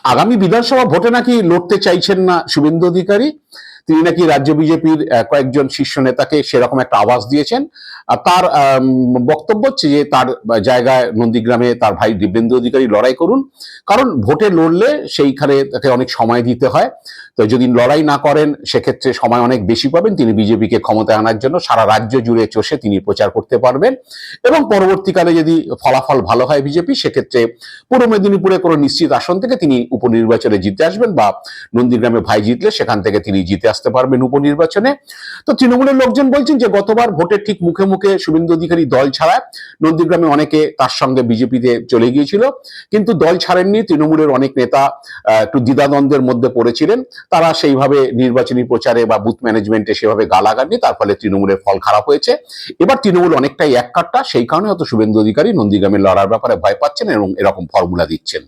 আগামী বিধানসভা ভোটে নাকি লড়তে চাইছেন না শুভেন্দু অধিকারী। তিনি নাকি রাজ্য বিজেপির কয়েকজন শীর্ষ নেতাকে সেরকম একটা আভাস দিয়েছেন। আর তার বক্তব্য হচ্ছে যে তার জায়গায় নন্দীগ্রামে তার ভাই দিব্যেন্দু অধিকারী লড়াই করুন, কারণ ভোটে লড়লে সেইখানে তাকে অনেক সময় দিতে হয়। তো যদি লড়াই না করেন সেক্ষেত্রে সময় অনেক বেশি পাবেন, তিনি বিজেপিকে ক্ষমতায় আনার জন্য সারা রাজ্য জুড়ে চষে তিনি প্রচার করতে পারবেন। এবং পরবর্তীকালে যদি ফলাফল ভালো হয় বিজেপি, সেক্ষেত্রে পূর্ব মেদিনীপুরে কোনো নিশ্চিত আসন থেকে তিনি উপনির্বাচনে জিতে আসবেন, বা নন্দীগ্রামে ভাই জিতলে সেখান থেকে তিনি জিতে আসতে পারবেন উপনির্বাচনে। তো তৃণমূলের লোকজন বলছেন যে গতবার ভোটের ঠিক মুখে মুখে শুভেন্দু অধিকারী দল ছাড়ায় নন্দীগ্রামে অনেকে তার সঙ্গে বিজেপিতে চলে গিয়েছিল, কিন্তু দল ছাড়েননি। তৃণমূলের অনেক নেতা একটু দ্বিধাদ্বন্দ্বের মধ্যে পড়েছিলেন, তারা সেইভাবে নির্বাচনী প্রচারে বা বুথ ম্যানেজমেন্টে সেভাবে গা লাগাননি, তার ফলে তৃণমূলের ফল খারাপ হয়েছে। এবার তৃণমূল অনেকটাই এককাট্টা, সেই কারণে হয়তো শুভেন্দু অধিকারী নন্দীগ্রামে লড়ার ব্যাপারে ভয় পাচ্ছেন এবং এরকম ফর্মুলা দিচ্ছেন।